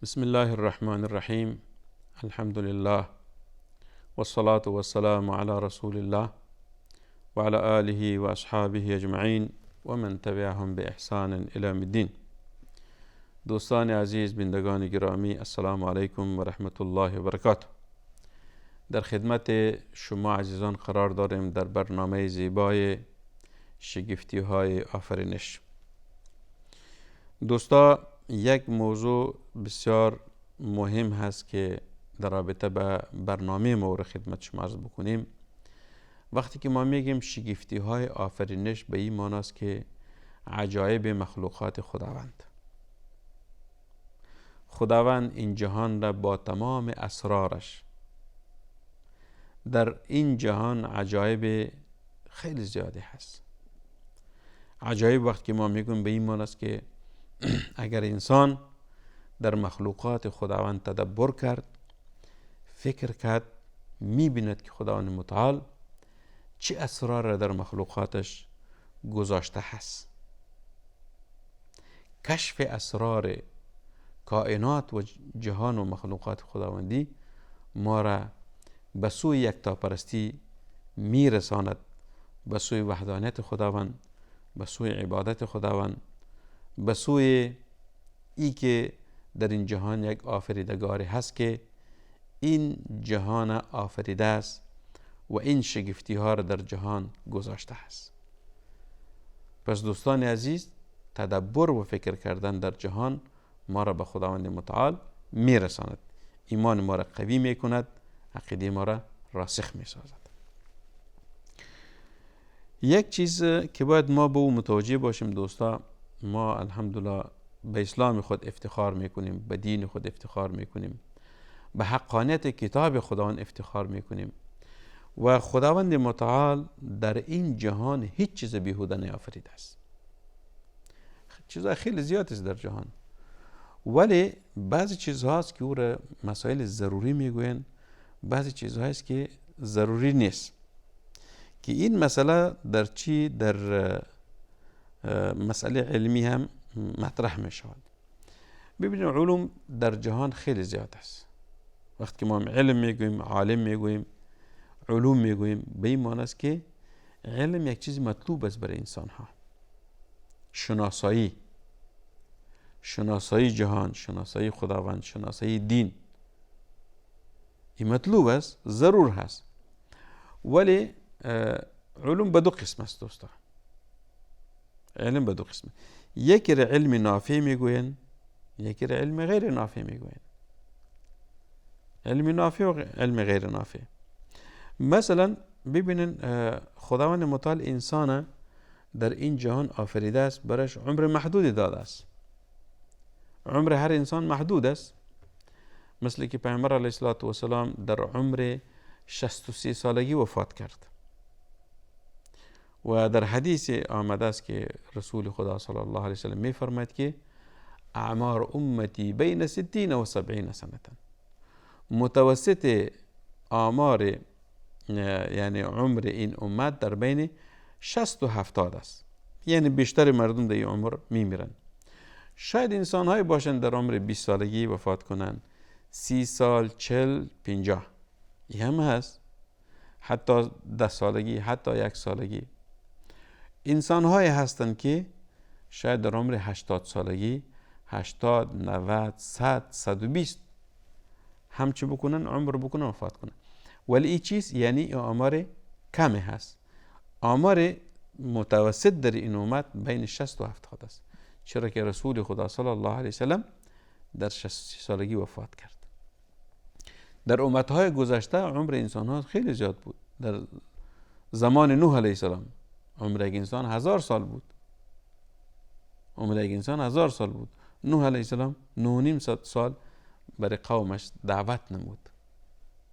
بسم الله الرحمن الرحيم. الحمد لله والصلاة والسلام على رسول الله وعلى آله وأصحابه أجمعين ومن تبعهم بإحسان إلى يوم الدين. دوستان عزیز، بندگان گرامی، السلام علیکم و رحمت الله و برکاته. در خدمت شما عزیزان قرار داریم در برنامه زیبای شگفتی های آفرینش. دوستا، یک موضوع بسیار مهم هست که در رابطه به برنامه ما رو خدمت شما عرض بکنیم. وقتی که ما میگیم شگفتی های آفرینش، به این معنی است که عجایب مخلوقات خداوند این جهان را با تمام اسرارش، در این جهان عجایب خیلی زیادی هست. عجایب وقتی که ما میگیم به این معنی است که اگر انسان در مخلوقات خداوند تدبر کرد، فکر کرد، میبیند که خداوند متعال چه اسرار را در مخلوقاتش گذاشته هست. کشف اسرار کائنات و جهان و مخلوقات خداوندی ما را به سوی یکتاپرستی میرساند، به سوی وحدانیت خداوند، به سوی عبادت خداوند، به سوی ای که در این جهان یک آفریدگاری هست که این جهان آفریده است و این شگفتی ها را در جهان گذاشته است. پس دوستان عزیز، تدبر و فکر کردن در جهان ما را به خداوند متعال میرساند، ایمان ما را قوی میکند، عقیده ما را راسخ میسازد. یک چیز که باید ما به او متوجه باشیم دوستا، ما الحمدلله به اسلام خود افتخار میکنیم، به دین خود افتخار میکنیم، به حقانیت کتاب خداوند افتخار میکنیم و خداوند متعال در این جهان هیچ چیز بیهوده نیافریده است. چیزهای خیلی زیاد است در جهان، ولی بعضی چیزهاست که او را مسائل ضروری میگوین، بعضی چیزهاست که ضروری نیست. که این مسئله در چی؟ در مسئله علمی هم مطرح می شود. ببینید، علوم در جهان خیلی زیاد است. وقتی که ما علم میگوییم، عالم میگوییم، علوم میگوییم، به این معنی است که علم یک چیز مطلوب است برای انسان ها. شناسایی جهان، شناسایی خداوند، شناسایی دین، این مطلوب است، ضرور هست. ولی علوم به دو قسم است دوستان. علم به دو قسم، یکی را علم نافع میگوین، یکی را علم غیر نافع میگوین. علم نافع و علم غیر نافع. مثلا ببینن خداوند متعال انسان در این جهان آفریده است، برش عمر محدودی داده است. عمر هر انسان محدود است. مثل که پیامبر علیه السلام در عمر 63 سالگی وفات کرد و در حدیث آمده است که رسول خدا صلی الله علیه وسلم می فرماید که اعمار امتی بین 60 و 70 سنه. متوسط آمار یعنی عمر این امت در بین 60 و 70 است. یعنی بیشتر مردم در این عمر می میرن. شاید انسان های باشند در عمر 20 سالگی وفات کنند، 30 سال، 40، 50. این هم هست. حتی 10 سالگی، حتی 1 سالگی. انسان های هستند که شاید در عمر 80 سالگی، 80، 90، 100، 120 همچه بکنن، عمر بکنن، وفات کنن. ولی این چیز یعنی آمار کمی هست. آمار متوسط در این امت بین 60 و 70 است، چرا که رسول خدا صلی الله علیه وسلم در 60 سالگی وفات کرد. در امتهای گذشته عمر انسان ها خیلی زیاد بود. در زمان نوح علیه السلام عمر یک انسان 1000 سال بود. عمر یک انسان 1000 سال بود. نوح علیه السلام 9.5 سال برای قومش دعوت نمود.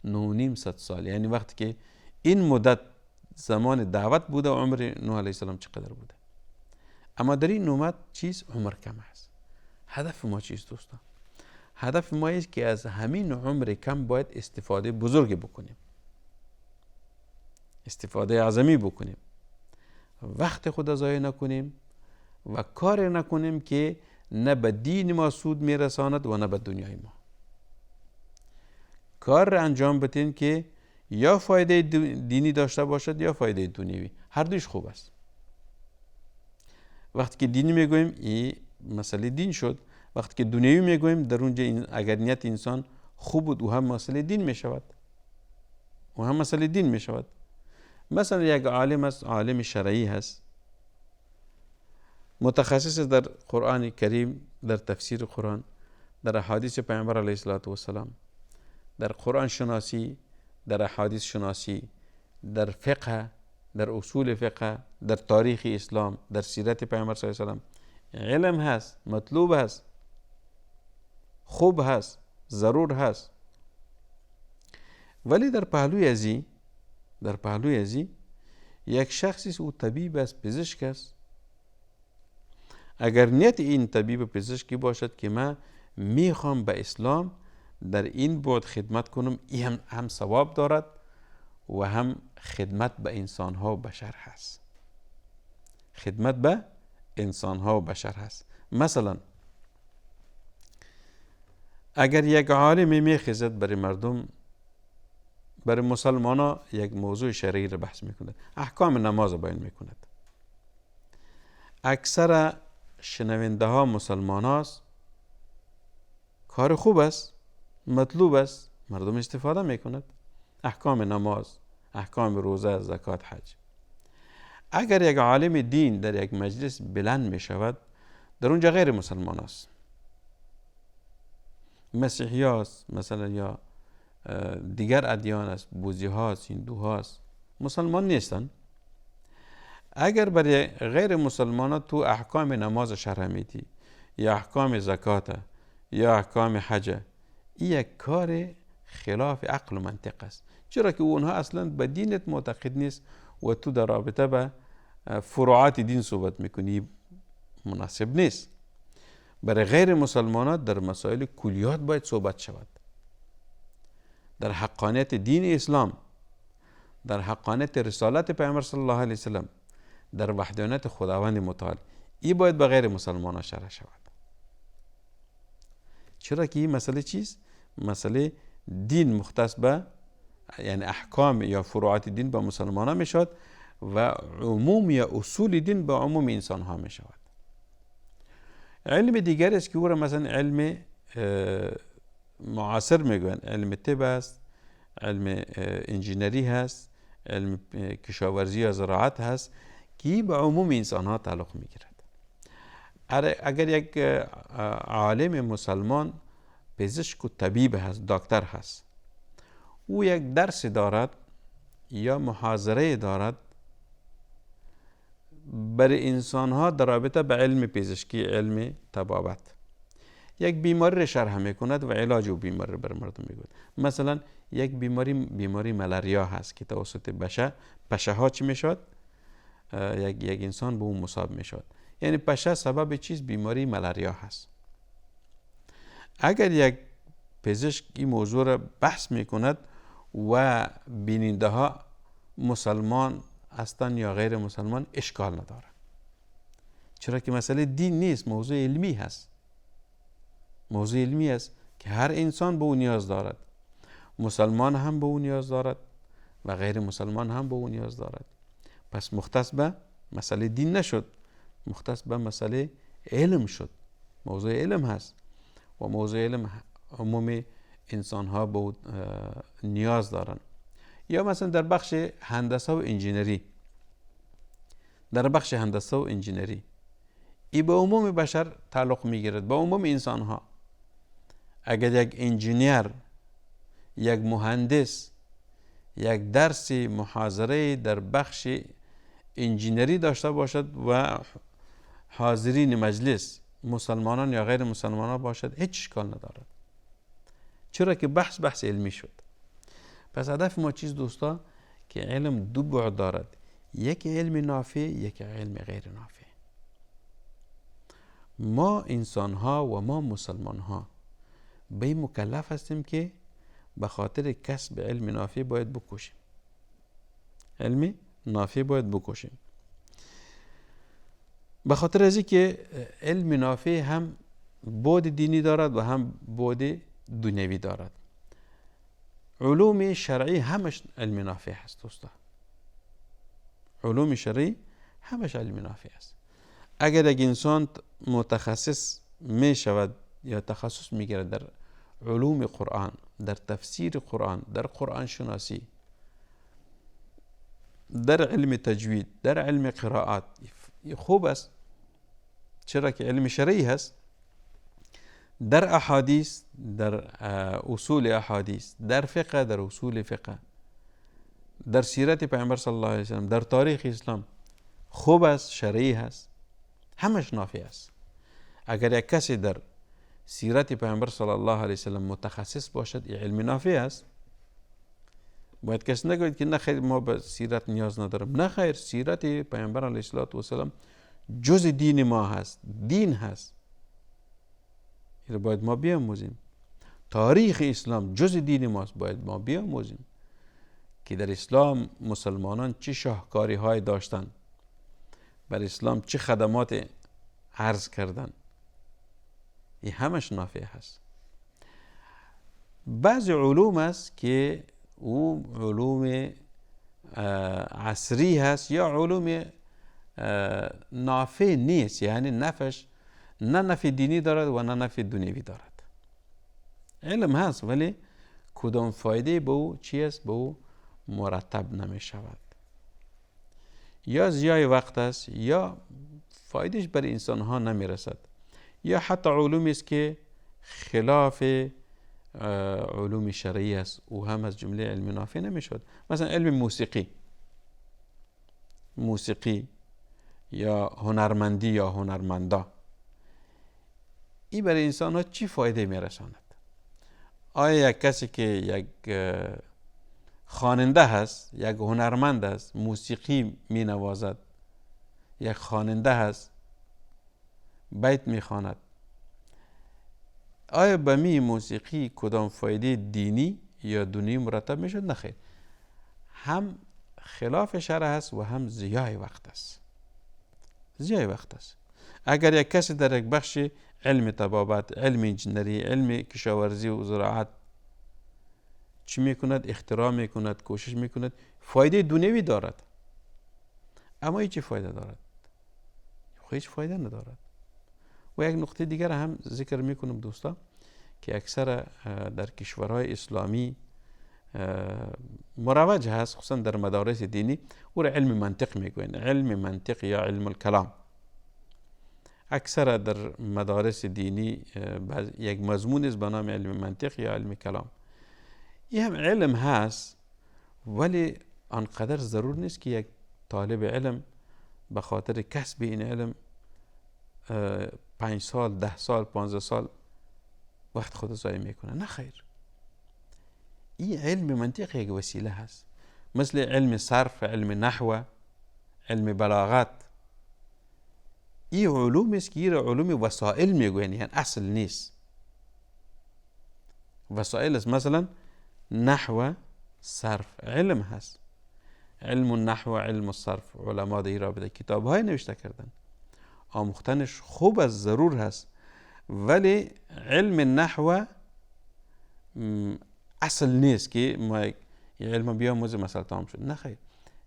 9.5 سال، یعنی وقتی که این مدت زمان دعوت بوده و عمر نوح علیه السلام چقدر بوده. اما در این امت چیز عمر کم است. هدف ما چیست دوستان؟ هدف ما است که از همین عمر کم باید استفاده بزرگی بکنیم، استفاده اعظمی بکنیم، وقت خود ضایع نکنیم و کار نکنیم که نه به دین ما سود میرساند و نه به دنیای ما. کار را انجام بدین که یا فایده دینی داشته باشد یا فایده دنیوی، هر دویش خوب است. وقتی که دینی میگویم این مسئله دین شد، وقتی که دنیوی میگویم در اونجا اگر نیت انسان خوب بود او هم مسئله دین میشود، او هم مسئله دین میشود. مثلا یک عالم است، عالم شرعی هست، متخصص در قرآن کریم، در تفسیر قرآن، در احادیث پیامبر علیه السلام، در قرآن شناسی، در احادیث شناسی، در فقه، در اصول فقه، در تاریخ اسلام، در سیرت پیامبر صلی الله علیه وسلم علم هست، مطلوب هست، خوب هست، ضرور هست. ولی در پهلوی ازی یک شخصی او طبیب است، پزشک است. اگر نیت این طبیب پزشکی باشد که من میخوام به اسلام در این بعد خدمت کنم، این هم ثواب دارد و هم خدمت به انسانها و بشر هست. خدمت به انسانها و بشر هست. مثلا اگر یک عالمی میخیزد برای مردم، برای مسلمان ها یک موضوع شرعی را بحث میکند، احکام نماز بیان میکند، اکثر شنونده ها مسلمان هاست، کار خوب است، مطلوب است، مردم استفاده میکند، احکام نماز، احکام روزه، زکات، حج. اگر یک عالم دین در یک مجلس بلند میشود، در اونجا غیر مسلمان است، مسیحی است مثلا یا دیگر ادیان است، بوذی هاست، هندو هاست، مسلمان نیستن. اگر برای غیر مسلمان تو احکام نماز شرح میدی یا احکام زکات یا احکام حج، این یک کار خلاف عقل و منطق است، چرا که اونها اصلا به دینت معتقد نیست و تو در رابطه به فروعات دین صحبت میکنی، مناسب نیست. برای غیر مسلمانات در مسائل کلیات باید صحبت شود، در حقانیت دین اسلام، در حقانیت رسالت پیامبر صلی الله علیه وسلم، در وحدانیت خداوند متعال. این باید به غیر مسلمانان شرح شود، چرا که این مسئله چیست؟ مسئله دین مختص به یعنی احکام یا فروعات دین به مسلمانان می شود و عموم یا اصول دین به عموم انسان ها می شود. علم دیگر است که او را مثلا علم معاصر میگوین، علم طب است، علم انجینری هست، علم کشاورزی یا زراعت هست که به عموم انسان ها تعلق میگیرد. اگر یک عالم مسلمان پزشک و طبیب هست، دکتر هست، او یک درس دارد یا محاضره دارد برای انسان ها در رابطه به علم پزشکی، علم طبابت، یک بیماری را شرح میکند و علاج و بیماری را بر مردم میگوید. مثلا یک بیماری ملاریا هست که توسط پشه ها چی میشود؟ یک انسان به اون مصاب میشود. یعنی پشه سبب چیز؟ بیماری ملاریا هست. اگر یک پزشک این موضوع را بحث میکند و بیننده ها مسلمان هستند یا غیر مسلمان، اشکال نداره، چرا که مسئله دین نیست، موضوع علمی هست. موضوع علمی است که هر انسان به اون نیاز دارد، مسلمان هم به اون نیاز دارد و غیر مسلمان هم به اون نیاز دارد. پس مختص به مسئله دین نشد، مختص به مسئله علم شد. موضوع علم هست و موضوع علم عموم انسان ها به اون نیاز دارند. یا مثلا در بخش هندسه و انجینری، ای به عموم بشر تعلق میگیرد، به عموم انسان ها. اگر یک انجینیر، یک مهندس، یک درس محاضره در بخش انجینری داشته باشد و حاضرین مجلس مسلمانان یا غیر مسلمانان باشد، هیچ اشکال ندارد، چرا که بحث علمی شد. پس هدف ما چیز دوستا؟ که علم دو بعد دارد، یک علم نافع، یک علم غیر نافع. ما انسان ها و ما مسلمان ها به این مکلف هستیم که به خاطر کسب علم نافع باید بکوشیم، علم نافع باید بکوشیم. به خاطر ازی که علم نافع هم بعد دینی دارد و هم بعد دنیوی دارد. علوم شرعی همش علم نافع هست دوستا. علوم شرعی همش علم نافع است. اگر یک انسان متخصص می شود یا تخصص می گیرد در علوم قرآن، در تفسیر قرآن، در قرآن شناسی، در علم تجوید، در علم قرائات، خوب است، چرا که علم شرعی هست. در احادیث، در اصول احادیث، در فقه، در اصول فقه، در سیرت پیامبر صلی الله علیه وسلم، در تاریخ اسلام خوب است، شرعی هست، همش نافع است. اگر یک کسی در سیرت پیامبر صلی الله علیه وسلم متخصص باشد، این علم نافع است. باید کسی نگوید که نه خیر ما به سیرت نیاز ندارم. نه خیر، سیرت پیامبر علیه السلام جز دین ما هست، دین هست، این باید ما بیاموزیم. تاریخ اسلام جز دین ماست، باید ما بیاموزیم که در اسلام مسلمانان چه شاهکاری های داشتن، بر اسلام چه خدمات عرض کردن. این همش نافع هست. بعض علوم است که او علوم عصری هست یا علوم نافع نیست، یعنی نفعش نه نفع دینی دارد و نه نفع دنیوی دارد. علم هست ولی کدام فایده به او چی است؟ به او مرتب نمی شود. یا ضیاع وقت است یا فایدهش برای انسان ها نمی رسد، یا حتی علومی است که خلاف علوم شرعی است، او هم از جمله علم نافع نمی شود. مثلا علم موسیقی یا هنرمندی یا هنرمندا، این برای انسان ها چی فایده می رساند؟ آیا یک کسی که یک خواننده هست، یک هنرمند است، موسیقی می نوازد، یک خواننده هست، بیت می خواند، آیا به می موسیقی کدام فایده دینی یا دنیوی مرتب می شد؟ نخیر، هم خلاف شرع است و هم ضیاع وقت است. ضیاع وقت است. اگر یک کسی در یک بخش علم طبابت، علم انجینری، علم کشاورزی و زراعت چی میکند؟ اختراع میکند، کوشش میکند، فایده دنیوی دارد، اما هیچ فایده دارد؟ هیچ فایده ندارد. و یک نقطه دیگر هم ذکر میکنم دوستا که اکثر در کشورهای اسلامی مروج هست، خصوصا در مدارس دینی، او را علم منطق میگوین، علم منطق یا علم الکلام. اکثر در مدارس دینی یک مضمون است به نام علم منطق یا علم کلام. این هم علم هست ولی آنقدر ضرور نیست که یک طالب علم به خاطر کسب این علم 5 سال، 10 سال، 15 سال وقت خود ضایع میکنه. نه خیر، این علم منطق یک وسیله هست، مثل علم صرف، علم نحو، علم بلاغت. این علوم است که این علوم وسائل میگوین، یعنی اصل نیست، وسائل است. مثلا نحو، صرف علم هست، علم النحو، علم الصرف، علما در رابطه کتاب های نوشته کردن، آموختنش خوب از ضرور هست، ولی علم نحو اصل نیست که ما این علم بیاموزیم مثلا تمام شد. نه خیر،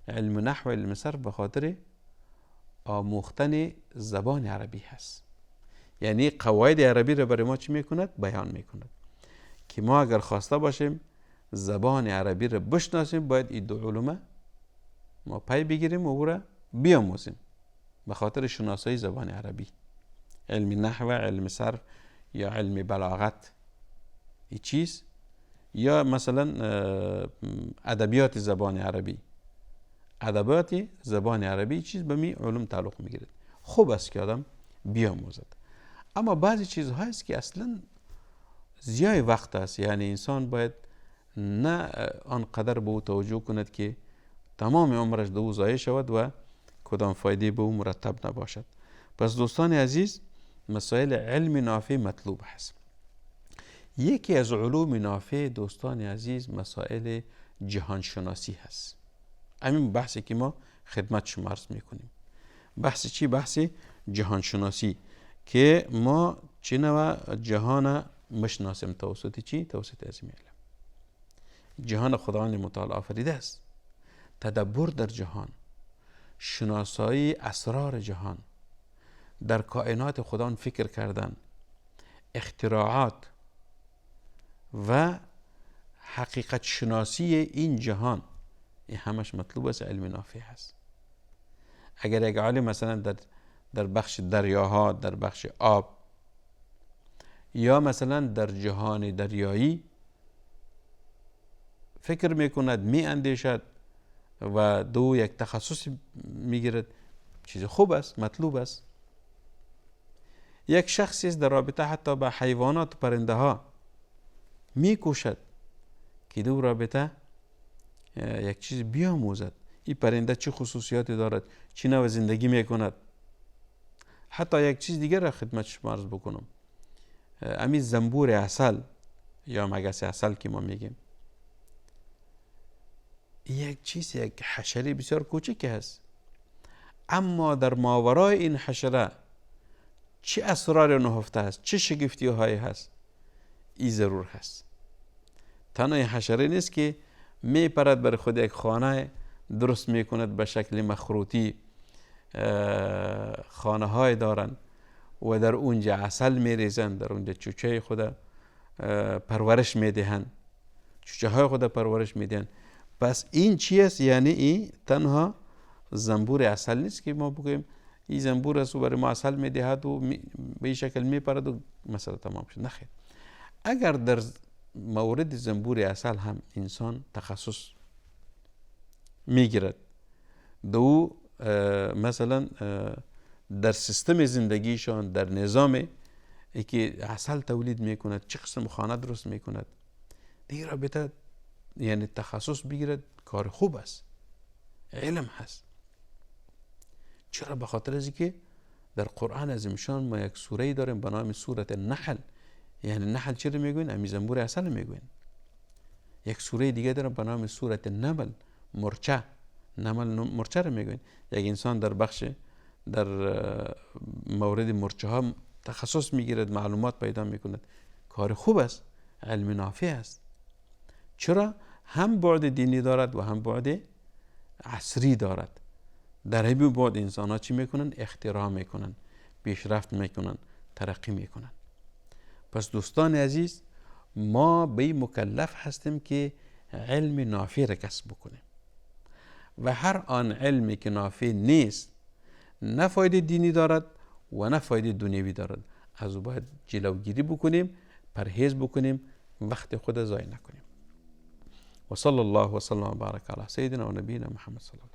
علم نحو، علم صرف به خاطر آموختن زبان عربی هست، یعنی قواعد عربی را برای ما چی میکند؟ بیان میکند که ما اگر خواسته باشیم زبان عربی را بشناسیم باید این دو علوم ما پی بگیریم و او را بیاموزیم به خاطر شناسایی زبان عربی. علم نحو، علم صرف یا علم بلاغت این چیز، یا مثلا ادبیات زبان عربی. ادبیات زبان عربی چیز به می علوم تعلق میگیرد. خوب است که آدم بیاموزد، اما بعضی چیزها هست که اصلا ضیاع وقت است، یعنی انسان باید نه آنقدر به او توجه کند که تمام عمرش به او ضایع شود و کدام فایده به او مرتب نباشد. پس دوستان عزیز، مسائل علم نافع مطلوب هست. یکی از علوم نافع دوستان عزیز مسائل جهانشناسی هست. همین بحثی که ما خدمت شما عرض میکنیم. بحث چی؟ بحث جهانشناسی، که ما چی نوع جهان مشناسیم توسط چی؟ توسط از علم. جهان خداوند متعال آفریده است. تدبر در جهان، شناسایی اسرار جهان، در کائنات خداوند فکر کردن، اختراعات و حقیقت شناسی این جهان، این همش مطلوب است، علم نافع هست. اگر یک عالم مثلا در بخش دریاها، در بخش آب، یا مثلا در جهان دریایی فکر میکند، می اندیشد و یک تخصص میگیرد، چیز خوب است، مطلوب است. یک شخصی در رابطه حتی با حیوانات و پرنده ها میکوشد که دو رابطه یک چیز بیاموزد، این پرنده چه خصوصیاتی دارد، چه نوع زندگی میکند. حتی یک چیز دیگر را خدمت شما عرض بکنم، امی زنبور عسل یا مگس عسل که ما میگیم، یک چیز، یک حشره بسیار کوچکی هست، اما در ماورای این حشره چه اسرار نهفته هست، چه شگفتی هایی هست، این ضرور هست. تنها این حشره نیست که می پرد بر خود یک خانه درست می کند به شکل مخروطی، خانه های دارن و در اونجا عسل می ریزن، در اونجا چوچه خود پرورش می دهن، چوچه های خود پرورش می دهن. پس این چی است؟ یعنی این تنها زنبور عسل نیست که ما بگوییم این زنبور است و برای ما عسل می دهد و به این شکل می پرد و مسئله تمام شد. نخیر. اگر در مورد زنبور عسل هم انسان تخصص میگیرد، دو مثلا در سیستم زندگیشان، در نظام که عسل تولید میکند، چه قسم خانه درست میکند، دیگه رابطه یعنی تخصص بگیرد، کار خوب است، علم هست. چرا؟ به خاطر از که در قرآن عظیمشان ما یک سوره داریم به نام سوره النحل. یعنی نحل چرا میگوین؟ امی زنبور عسل میگوین. یک سوره دیگه داریم به نام سوره النمل، مرچه. نمل مرچه رو میگوین. یک انسان در مورد مرچه ها تخصص میگیرد، معلومات پیدا میکند، کار خوب است، علم نافع است. چرا؟ هم بعد دینی دارد و هم بعد عصری دارد. در همین بعد انسان ها چی میکنن؟ اختراع میکنن، پیشرفت میکنن، ترقی میکنن. پس دوستان عزیز، ما به مکلف هستیم که علم نافع را کسب بکنیم و هر آن علمی که نافع نیست، نه فایده دینی دارد و نه فایده دنیوی دارد، از او باید جلوگیری بکنیم، پرهیز بکنیم، وقت خود ضایع نکنیم. و صلی الله و سلم و بارک علی سیدنا و نبینا محمد صلی الله